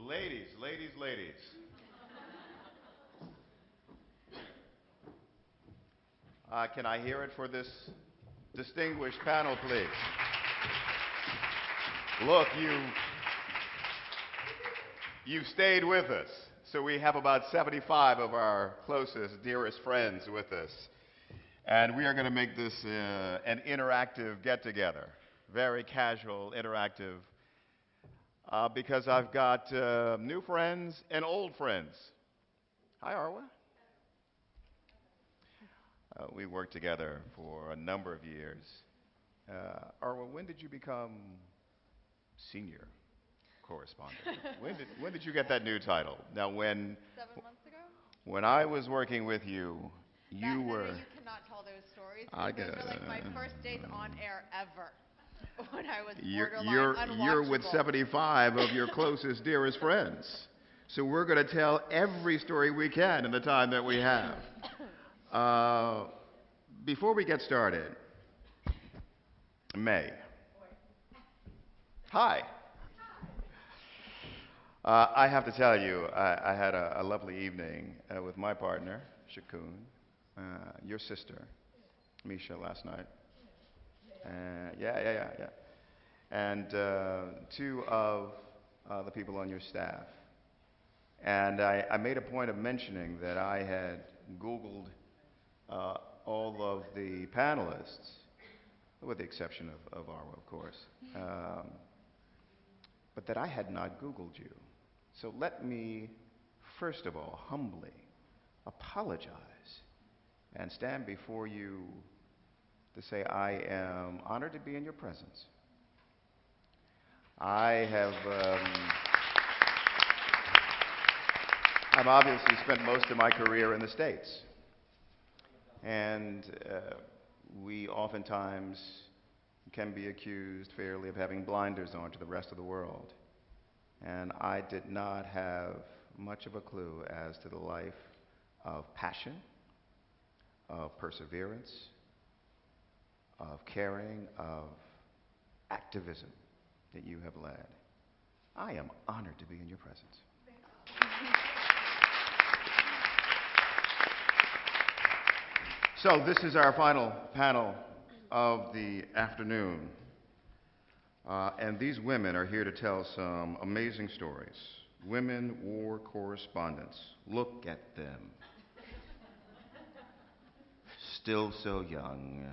Ladies, ladies, ladies. Can I hear it for this distinguished panel, please? Look, you've stayed with us. So we have about 75 of our closest, dearest friends with us. And we are going to make this an interactive get-together. Very casual, interactive. Because I've got new friends and old friends. Hi, Arwa. We worked together for a number of years. Arwa, when did you become senior correspondent? when did you get that new title? Now, 7 months ago? When I was working with you, you were... No, you cannot tell those stories. Those were like my first days on air ever. When I was borderline unwatchable. You're with 75 of your closest, dearest friends. So we're going to tell every story we can in the time that we have. Before we get started, May. Hi. I have to tell you, I had a lovely evening with my partner, Shakun, your sister, Misha, last night. Yeah. And two of the people on your staff. And I made a point of mentioning that I had Googled all of the panelists, with the exception of Arwa, of course, but that I had not Googled you. So let me, first of all, humbly apologize and stand before you to say I am honored to be in your presence. I've obviously spent most of my career in the States. And we oftentimes can be accused fairly of having blinders on to the rest of the world. And I did not have much of a clue as to the life of passion, of perseverance, of caring, of activism that you have led. I am honored to be in your presence. So this is our final panel of the afternoon. And these women are here to tell some amazing stories. Women war correspondents. Look at them. Still so young.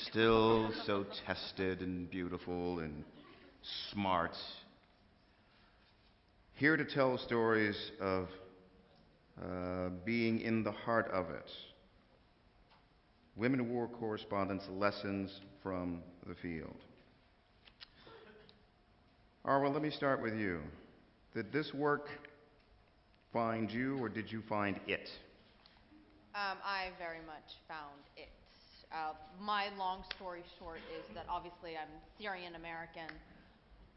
Still so tested and beautiful and smart. Here to tell stories of being in the heart of it. Women war correspondents, lessons from the field. Arwa, let me start with you. Did this work find you, or did you find it? I very much found it. My long story short is that obviously I'm Syrian American.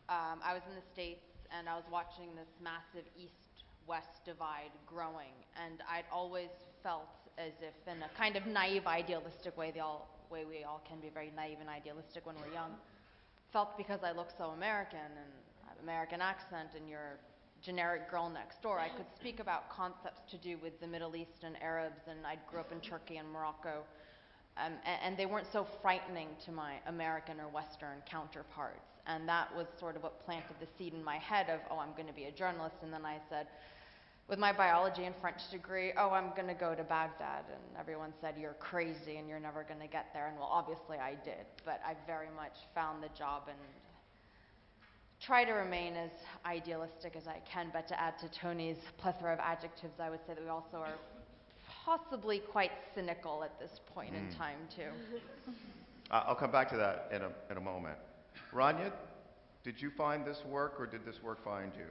I was in the States and I was watching this massive East-West divide growing, and I'd always felt as if, in a kind of naive, idealistic way, way we all can be very naive and idealistic when we're young, felt because I look so American and I have an American accent and you're a generic girl next door, I could speak about concepts to do with the Middle East and Arabs, and I grew up in Turkey and Morocco, and they weren't so frightening to my American or Western counterparts. And that was sort of what planted the seed in my head of, oh, I'm going to be a journalist. And then I said, with my biology and French degree, oh, I'm going to go to Baghdad. And everyone said, you're crazy and you're never going to get there. And well, obviously I did. But I very much found the job and try to remain as idealistic as I can. But to add to Tony's plethora of adjectives, I would say that we also are possibly quite cynical at this point in time, too. I'll come back to that in a moment. Rania, did you find this work, or did this work find you?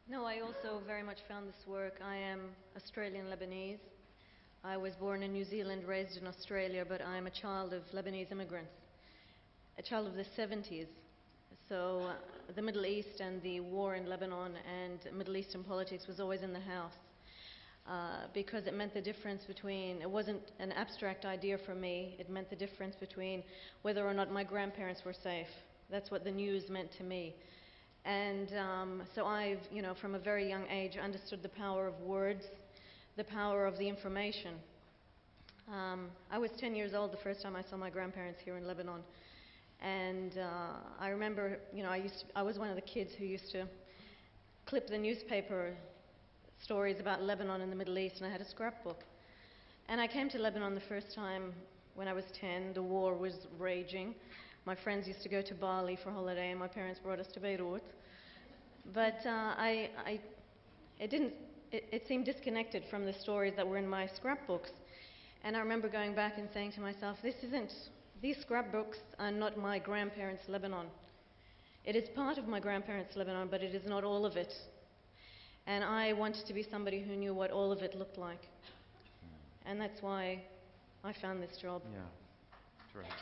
No, I also very much found this work. I am Australian Lebanese. I was born in New Zealand, raised in Australia, but I'm a child of Lebanese immigrants, a child of the 70s. So the Middle East and the war in Lebanon and Middle Eastern politics was always in the house. Because it meant the difference between, it wasn't an abstract idea for me, it meant the difference between whether or not my grandparents were safe. That's what the news meant to me. And so I've, from a very young age, understood the power of words, the power of the information. I was 10 years old the first time I saw my grandparents here in Lebanon. And I remember, I was one of the kids who used to clip the newspaper stories about Lebanon and the Middle East, and I had a scrapbook. And I came to Lebanon the first time when I was 10. The war was raging. My friends used to go to Bali for holiday, and my parents brought us to Beirut. But it seemed disconnected from the stories that were in my scrapbooks. And I remember going back and saying to myself, these scrapbooks are not my grandparents' Lebanon. It is part of my grandparents' Lebanon, but it is not all of it. And I wanted to be somebody who knew what all of it looked like. And that's why I found this job. Yeah, terrific.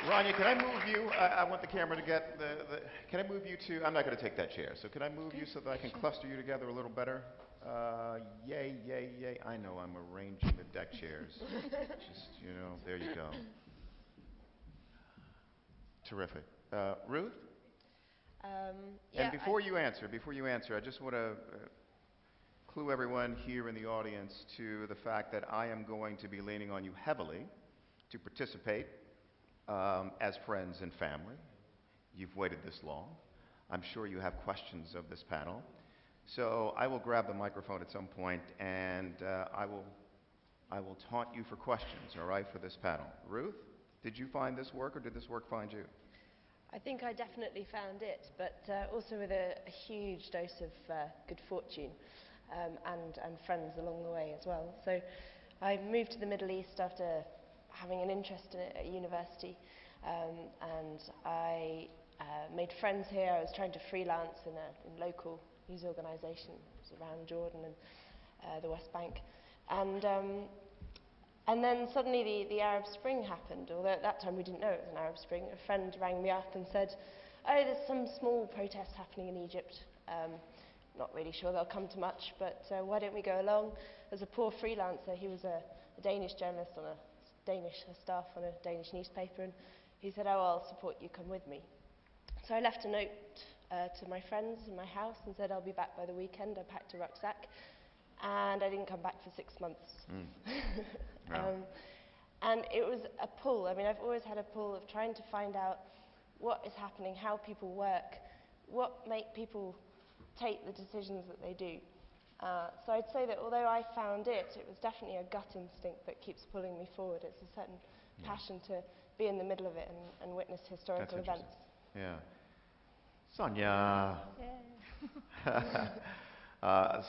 Rania, can I move you? I want the camera to get can I move you to, I'm not going to take that chair, so can I move you so that I can cluster you together a little better? Yay, yay, yay. I know I'm arranging the deck chairs. Just, there you go. Terrific. Ruth? Yeah, and before you answer, I just want to clue everyone here in the audience to the fact that I am going to be leaning on you heavily to participate as friends and family. You've waited this long. I'm sure you have questions of this panel. So I will grab the microphone at some point, and I will taunt you for questions, all right, for this panel. Ruth, did you find this work, or did this work find you? I think I definitely found it, but also with a huge dose of good fortune and friends along the way as well. So I moved to the Middle East after having an interest in it at university, and I made friends here. I was trying to freelance in a local news organisation around Jordan and the West Bank, and then suddenly the Arab Spring happened. Although at that time we didn't know it was an Arab Spring. A friend rang me up and said, "Oh, there's some small protests happening in Egypt. Not really sure they'll come to much, but why don't we go along?" As a poor freelancer, he was a Danish journalist on a Danish staff on a Danish newspaper, and he said, "Oh, I'll support you, come with me." So I left a note to my friends in my house and said I'll be back by the weekend. I packed a rucksack, and I didn't come back for 6 months. Wow. And it was a pull. I mean, I've always had a pull of trying to find out what is happening, how people work, what make people take the decisions that they do. So I'd say that although I found it was definitely a gut instinct that keeps pulling me forward. It's a certain passion to be in the middle of it and witness historical events. Yeah. Sonia.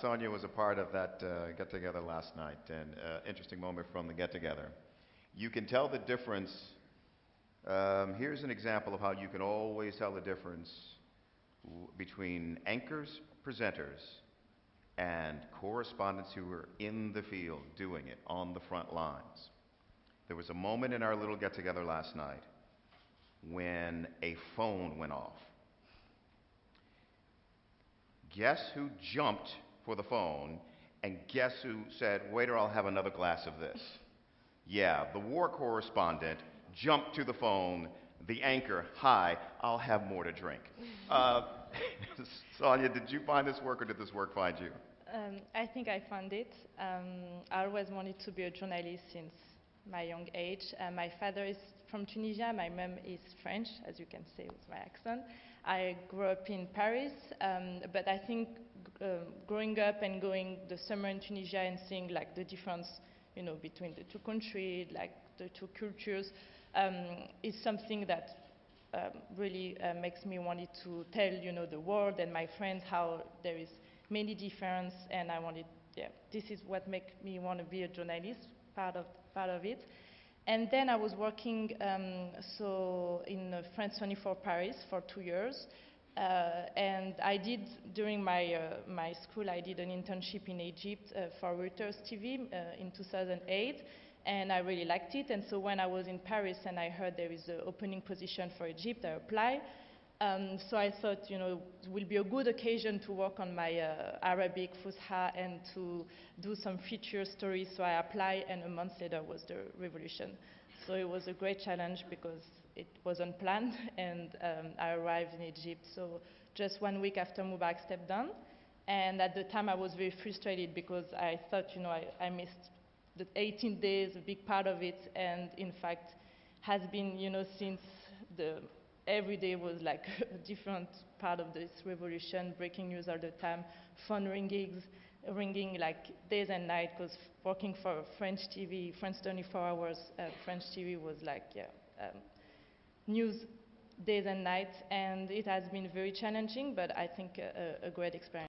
Sonia was a part of that get-together last night, and interesting moment from the get-together. You can tell the difference. Here's an example of how you can always tell the difference between anchors, presenters, and correspondents who were in the field doing it on the front lines. There was a moment in our little get-together last night when a phone went off. Guess who jumped for the phone, and guess who said, "Waiter, I'll have another glass of this"? Yeah, the war correspondent jumped to the phone. The anchor, "Hi, I'll have more to drink." Sonia, did you find this work, or did this work find you? I think I found it. I always wanted to be a journalist since my young age. My father is from Tunisia. My mom is French, as you can see with my accent. I grew up in Paris, but I think growing up and going the summer in Tunisia and seeing like the difference, between the two countries, like the two cultures, is something that really makes me wanted to tell, the world and my friends how there is many difference, and I wanted, this is what makes me want to be a journalist, part of it. And then I was working in France 24 Paris for 2 years, and I did during my school I did an internship in Egypt for Reuters TV in 2008, and I really liked it. And so when I was in Paris and I heard there is an opening position for Egypt, I applied. So I thought, it will be a good occasion to work on my Arabic Fusha and to do some feature stories. So I applied, and a month later was the revolution. So it was a great challenge because it was unplanned, and I arrived in Egypt, so just 1 week after Mubarak stepped down. And at the time, I was very frustrated because I thought, I missed the 18 days, a big part of it, and in fact, has been, since every day was like a different part of this revolution, breaking news all the time, phone ringing like days and night, because working for French TV, France 24 Hours, French TV was like, news days and nights, and it has been very challenging, but I think a great experience.